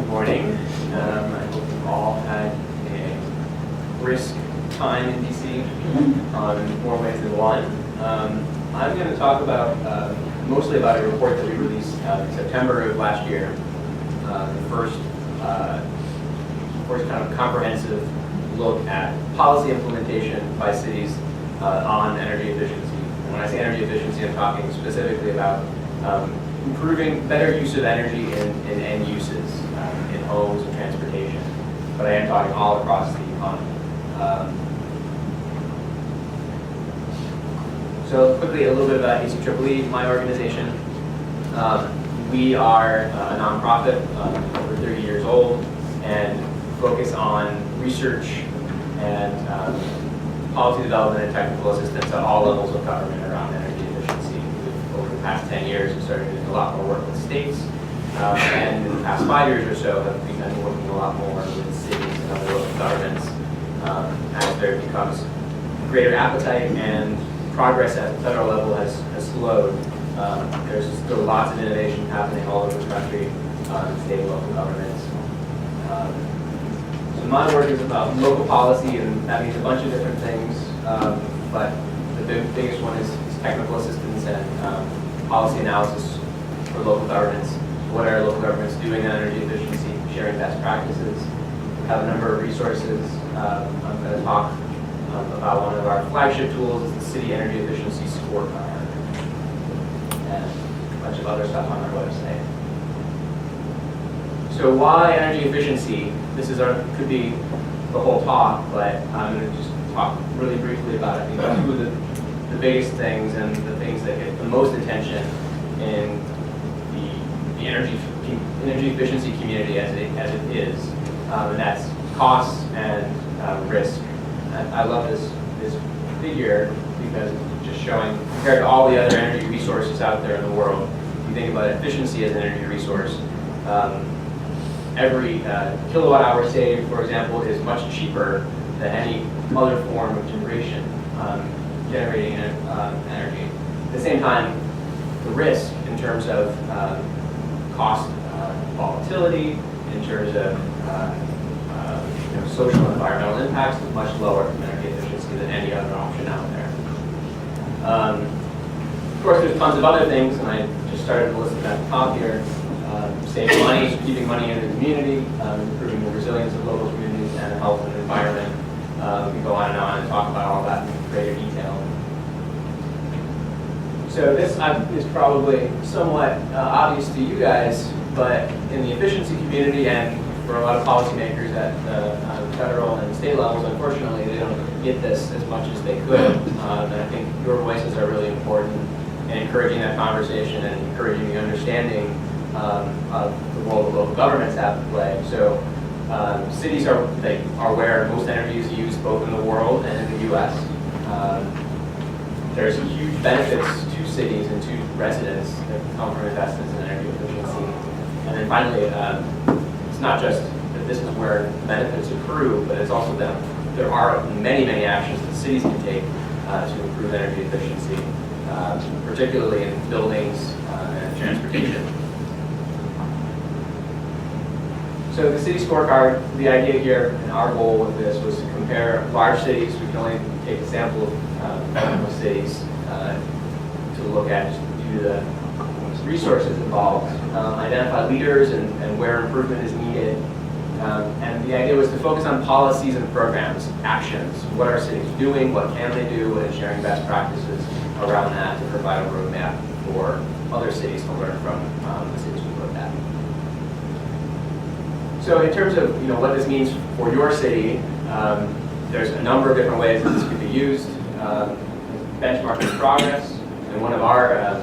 Good morning. I hope you've all had a brisk time in DC on more ways than one. I'm going to talk about mostly about a report that we released in September of last year. The first kind of comprehensive look at policy implementation by cities on energy efficiency. And when I say energy efficiency, I'm talking specifically about improving better use of energy in end uses, in homes and transportation. But I am talking all across the economy. So quickly, a little bit about ACEEE, my organization. We are a nonprofit, over 30 years old, and focus on research and policy development and technical assistance at all levels of government around energy efficiency. Over the past 10 years, we started doing a lot more work with states, and in the past 5 years or so, have begun working a lot more with cities and other local governments as there becomes greater appetite and progress at the federal level has slowed. There's still lots of innovation happening all over the country, state and local governments. So my work is about local policy, and that means a bunch of different things, but the biggest one is technical assistance and policy analysis for local governments. What are local governments doing on energy efficiency, sharing best practices. We have a number of resources. I'm going to talk about one of our flagship tools, is the City Energy Efficiency Scorecard, and a bunch of other stuff on our website. So why energy efficiency? This is could be the whole talk, but I'm going to just talk really briefly about, I think, two of the biggest things and the things that get the most attention in the energy efficiency community as it is, and that's costs and risk. And I love this figure because it's just showing, compared to all the other energy resources out there in the world, you think about efficiency as an energy resource. Every kilowatt hour saved, for example, is much cheaper than any other form of generation, generating energy. At the same time, the risk in terms of cost volatility, in terms of social and environmental impacts, is much lower in energy efficiency than any other option out there. Of course, there's tons of other things, and I just started to list them at the top here. Saving money, keeping money in the community, improving the resilience of local communities and the health and the environment. We can go on and talk about all that in greater detail. So this is probably somewhat obvious to you guys, but in the efficiency community and for a lot of policymakers at the federal and state levels, unfortunately, they don't get this as much as they could. And I think your voices are really important in encouraging that conversation and encouraging the understanding of the role that local governments have to play. So cities are where most energy is used, both in the world and in the U.S. There's huge benefits to cities and to residents that come from investments in energy efficiency. And then finally, it's not just that this is where benefits accrue, but it's also that there are many, many actions that cities can take to improve energy efficiency, particularly in buildings and transportation. So the city scorecard, the idea here and our goal with this was to compare large cities. We can only take a sample of cities to look at due to the resources involved, identify leaders and where improvement is needed. And the idea was to focus on policies and programs, actions. What are cities doing? What can they do? And sharing best practices around that to provide a roadmap for other cities to learn from the cities we looked at. So in terms of what this means for your city, there's a number of different ways that this could be used. Benchmarking progress, and one of our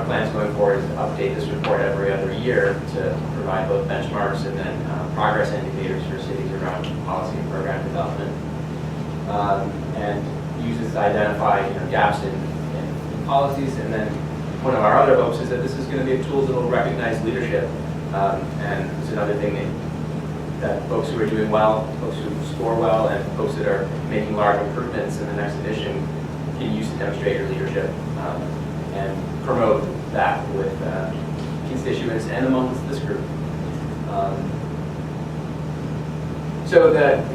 plans going forward is to update this report every other year to provide both benchmarks and then progress indicators for cities around policy and program development, and use this to identify gaps in policies. And then one of our other hopes is that this is going to be a tool that will recognize leadership, and it's another thing that folks who are doing well, folks who score well, and folks that are making large improvements in the next edition can use to demonstrate your leadership and promote that with constituents and amongst this group. So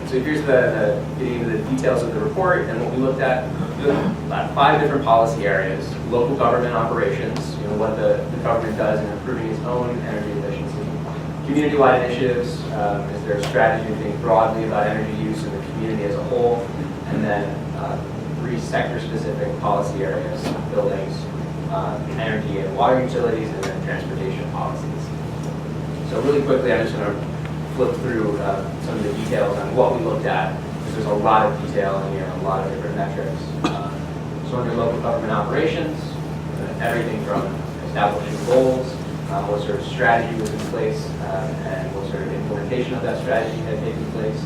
here's the getting into the details of the report and what we looked at. We looked at 5 different policy areas: local government operations, what the government does in improving its own energy efficiency; community-wide initiatives, is there a strategy to think broadly about energy use in the community as a whole; and then 3 sector-specific policy areas: buildings, energy and water utilities, and then transportation policies. So really quickly, I'm just going to flip through some of the details on what we looked at, because there's a lot of detail in here, a lot of different metrics. So under local government operations, everything from establishing goals, what sort of strategy was in place, and what sort of implementation of that strategy had taken place,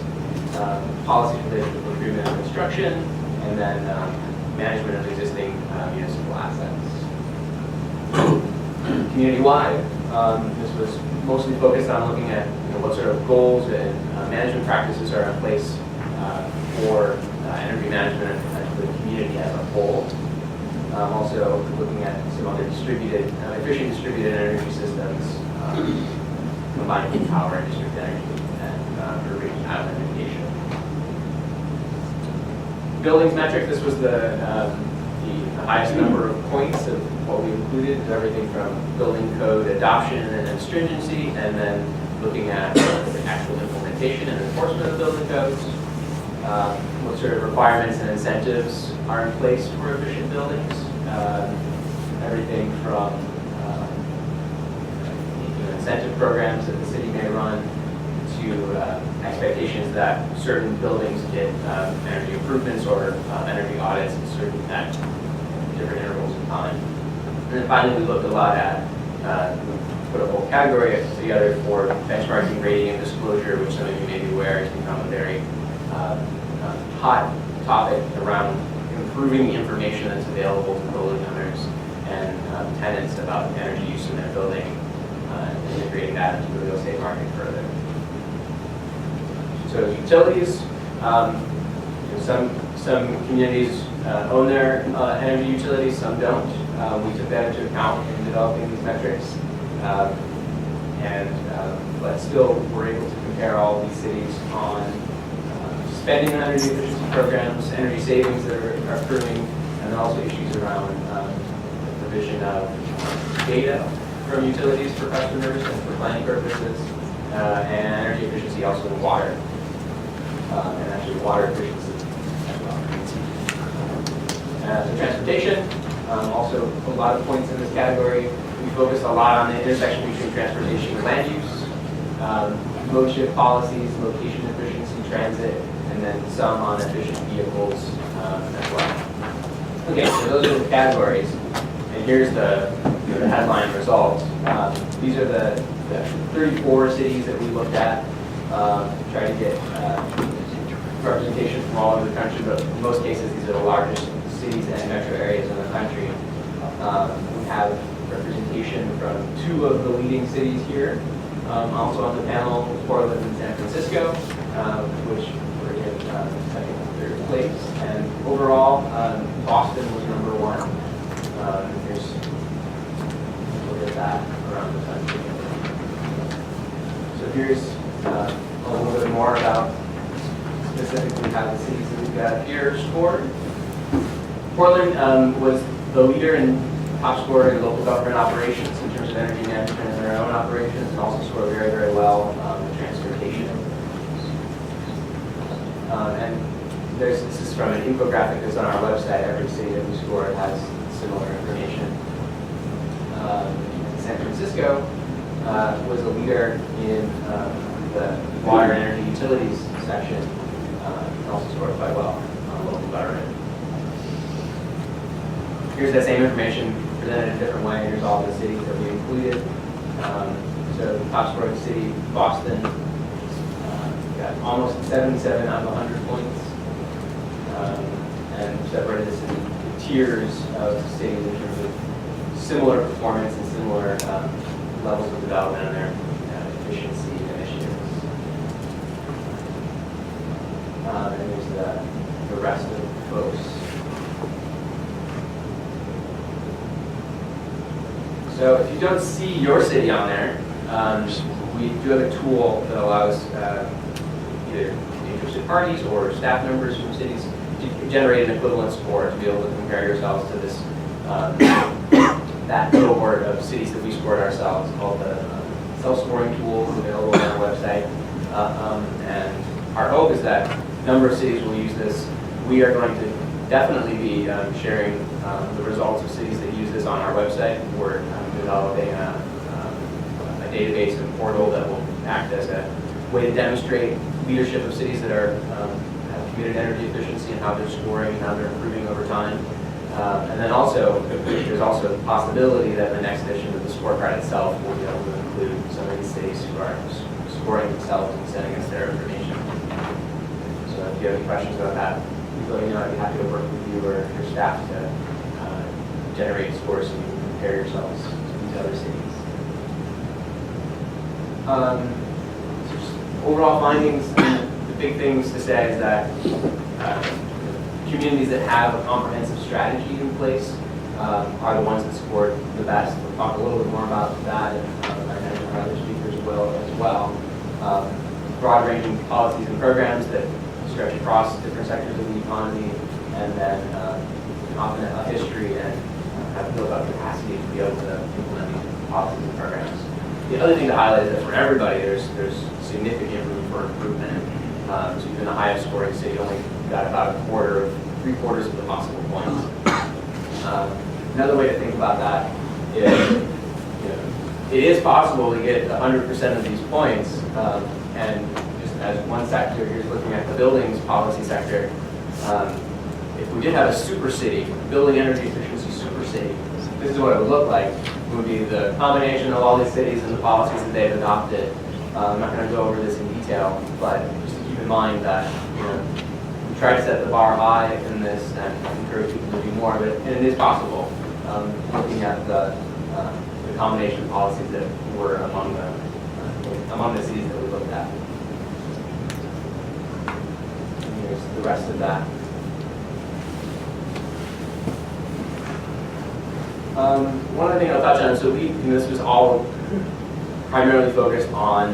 policies related to procurement and construction, and then management of existing municipal assets. Community-wide, this was mostly focused on looking at what sort of goals and management practices are in place for energy management and the community as a whole. Also looking at some other efficient distributed energy systems, combining heat power and district energy, and urban island mitigation. Buildings metric, this was the highest number of points of what we included, everything from building code adoption and stringency, and then looking at the actual implementation and enforcement of building codes, what sort of requirements and incentives are in place for efficient buildings, everything from incentive programs that the city may run to expectations that certain buildings get energy improvements or energy audits at different intervals of time. And then finally, we looked a lot at put a whole category together for benchmarking, rating, and disclosure, which some of you may be aware has become a very hot topic around improving the information that's available to building owners and tenants about energy use in their building, and integrating that into the real estate market further. So utilities, some communities own their energy utilities, some don't. We took that into account in developing these metrics. But still, we're able to compare all these cities on spending on energy efficiency programs, energy savings that are occurring, and then also issues around the provision of data from utilities for customers and for planning purposes, and energy efficiency also in water, and actually water efficiency as well. So transportation, also a lot of points in this category. We focus a lot on the intersection between transportation and land use, mode shift policies, location efficiency, transit, and then some on efficient vehicles as well. Okay, so those are the categories, and here's the headline results. These are the 34 cities that we looked at, try to get representation from all over the country, but in most cases these are the largest cities and metro areas in the country. We have representation from 2 of the leading cities here. Also on the panel, Portland and San Francisco, which were in second and third place. And overall, Boston was number 1. Here's look at that around the country. So here's a little bit more about specifically how the cities that we've got here scored. Portland was the leader in top scorer in local government operations in terms of energy management in their own operations, and also scored very, very well in transportation. And this is from an infographic that's on our website. Every city that we scored has similar information. San Francisco was a leader in the water and energy utilities section, and also scored quite well on local government. Here's that same information presented in a different way. Here's all the cities that we included. So the top scoring city, Boston, got almost 77 out of 100 points. And separated this into tiers of cities in terms of similar performance and similar levels of development and their efficiency initiatives. And there's the rest of the folks. So if you don't see your city on there, we do have a tool that allows either interested parties or staff members from cities to generate an equivalent score to be able to compare yourselves to this that cohort of cities that we scored ourselves, called the self-scoring tool, available on our website. And our hope is that a number of cities will use this. We are going to definitely be sharing the results of cities that use this on our website. We're developing a database and portal that will act as a way to demonstrate leadership of cities that are have committed energy efficiency and how they're scoring and how they're improving over time. And then also, there's also the possibility that the next edition of the scorecard itself will be able to include some of these cities who are scoring themselves and sending us their information. So if you have any questions about that, please let me know. I'd be happy to work with you or your staff to generate scores so you can compare yourselves to these other cities. So just overall findings, the big things to say is that communities that have a comprehensive strategy in place are the ones that scored the best. We'll talk a little bit more about that, and I imagine our other speakers will as well. Broad-ranging policies and programs that stretch across different sectors of the economy, and then often a history and have built up capacity to be able to implement these policies and programs. The other thing to highlight is that for everybody, there's significant room for improvement. So even the highest scoring city only got about three-quarters of the possible points. Another way to think about that is, it is possible to get 100% of these points, and just as one sector, here's looking at the buildings policy sector. If we did have a super city, building energy efficiency super city, this is what it would look like. It would be the combination of all these cities and the policies that they've adopted. I'm not going to go over this in detail, but just to keep in mind that we try to set the bar high in this and encourage people to do more, but it is possible. Looking at the combination of policies that were among the cities that we looked at. And here's the rest of that. One other thing I'll touch on, so this was all primarily focused on,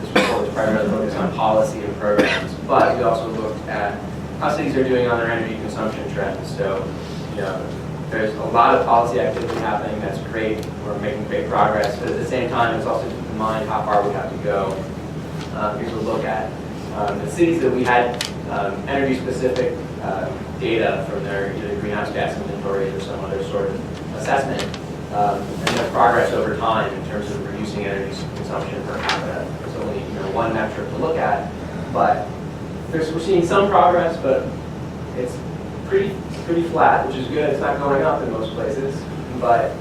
this report was primarily focused on policy and programs, but we also looked at how cities are doing on their energy consumption trends. So, there's a lot of policy activity happening, that's great, we're making great progress, but at the same time, it's also to keep in mind how far we have to go. Here's a look at the cities that we had energy-specific data from their either greenhouse gas inventory or some other sort of assessment, and their progress over time in terms of reducing energy consumption per capita. There's only one metric to look at, but we're seeing some progress, but it's pretty flat, which is good. It's not going up in most places, but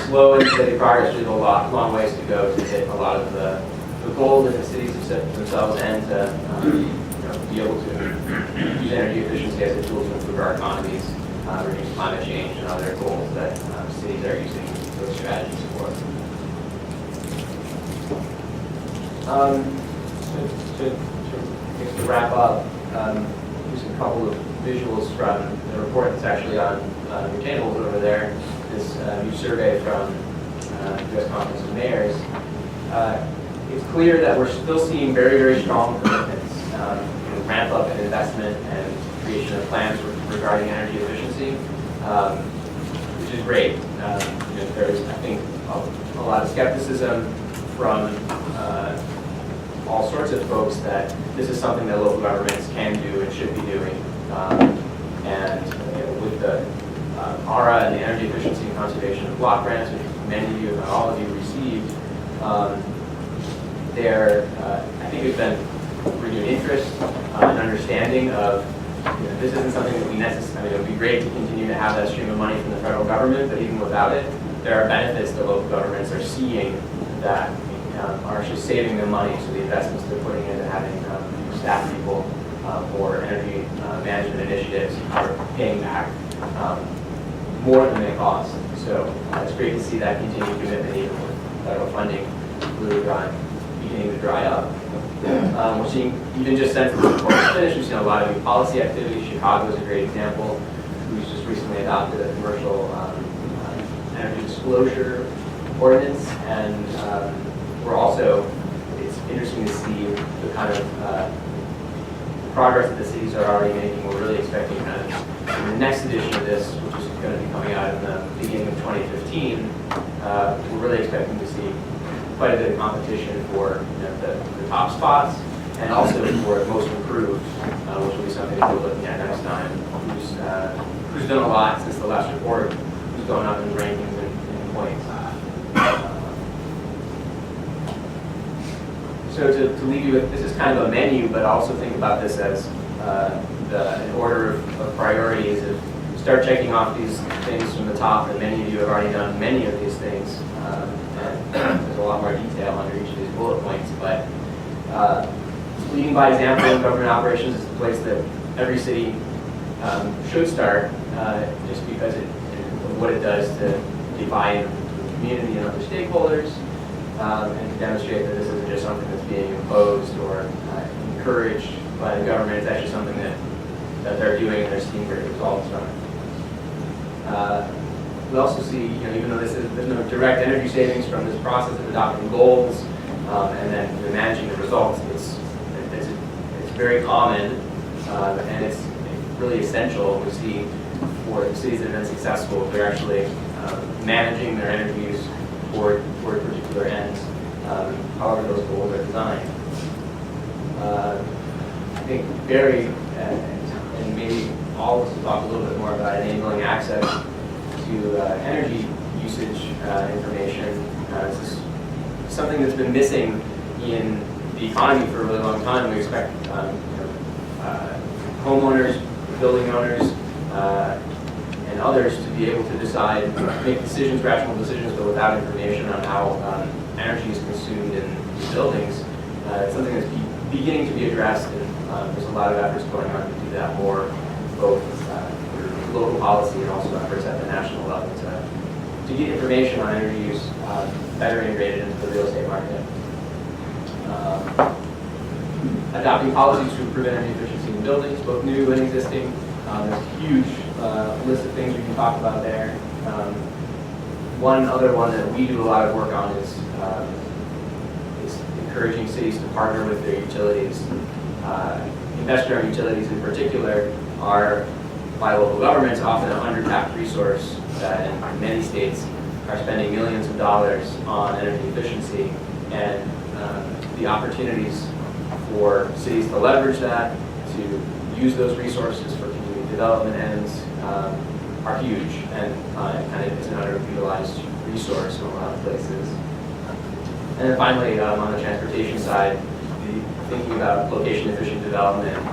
slow and steady progress. We have a long ways to go to hit a lot of the goals that the cities have set for themselves, and to be able to use energy efficiency as a tool to improve our economies, reduce climate change, and other goals that cities are using those strategies for. To wrap up, here's a couple of visuals from the report that's actually on your tables over there. This new survey from the U.S. Conference of Mayors. It's clear that we're still seeing very, very strong commitments, ramp up in investment and creation of plans regarding energy efficiency, which is great. There's, I think, a lot of skepticism from all sorts of folks that this is something that local governments can do and should be doing. With the ARA and the Energy Efficiency and Conservation of Block Grants, which many of you, if not all of you, received, I think there's been renewed interest and understanding of this isn't something that we necessarily, it would be great to continue to have that stream of money from the federal government, but even without it, there are benefits that local governments are seeing that are actually saving them money. So the investments they're putting into having staff people for energy management initiatives are paying back more than they cost. So it's great to see that continued commitment, even with federal funding really beginning to dry up. We're seeing, even just since the report was finished, we've seen a lot of new policy activity. Chicago is a great example. We've just recently adopted a commercial energy disclosure ordinance, and we're also, it's interesting to see the kind of progress that the cities are already making. We're really expecting kind of in the next edition of this, which is going to be coming out in the beginning of 2015, we're really expecting to see quite a bit of competition for the top spots, and also for most improved, which will be something that we're looking at next time. Who's done a lot since the last report, who's going up in rankings and points. So to leave you with, this is kind of a menu, but also think about this as an order of priorities. If you start checking off these things from the top, and many of you have already done many of these things, and there's a lot more detail under each of these bullet points, but leading by example in government operations is the place that every city should start, just because of what it does to define the community and other stakeholders, and to demonstrate that this isn't just something that's being imposed or encouraged by the government. It's actually something that they're doing and they're seeing great results from it. We also see, even though there's no direct energy savings from this process of adopting goals and then managing the results, it's very common, and it's really essential. We see for the cities that have been successful, they're actually managing their energy use toward particular ends, however those goals are designed. I think Barry and maybe all of us will talk a little bit more about enabling access to energy usage information. This is something that's been missing in the economy for a really long time. We expect homeowners, building owners, and others to be able to decide, make decisions, rational decisions, but without information on how energy is consumed in buildings. It's something that's beginning to be addressed, and there's a lot of efforts going on to do that more, both through local policy and also efforts at the national level to get information on energy use better integrated into the real estate market. Adopting policies to improve energy efficiency in buildings, both new and existing. There's a huge list of things we can talk about there. One other one that we do a lot of work on is encouraging cities to partner with their utilities. Investor-owned utilities in particular are, by local governments, often an under-tapped resource that in many states are spending millions of dollars on energy efficiency, and the opportunities for cities to leverage that, to use those resources for community development ends, are huge, and kind of is an underutilized resource in a lot of places. And then finally, on the transportation side, thinking about location-efficient development and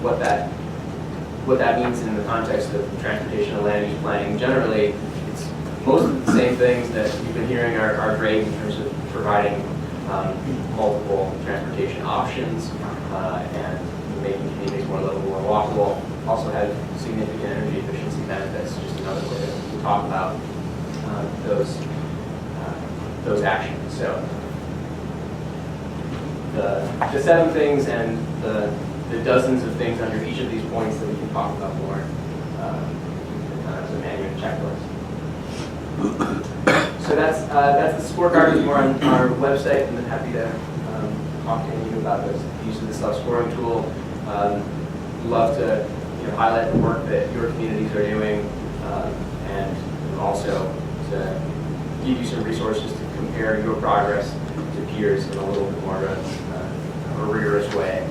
what that means in the context of transportation and land use planning. Generally, it's most of the same things that you've been hearing are great in terms of providing multiple transportation options and making communities more livable and walkable. Also have significant energy efficiency benefits, just another way to talk about those actions. So the 7 things and the dozens of things under each of these points that we can talk about more as a manual checklist. So that's the scorecard. There's more on our website, and I'm happy to talk to any of you about the use of the self-scoring tool. Love to highlight the work that your communities are doing, and also to give you some resources to compare your progress to peers in a little bit more of a rigorous way.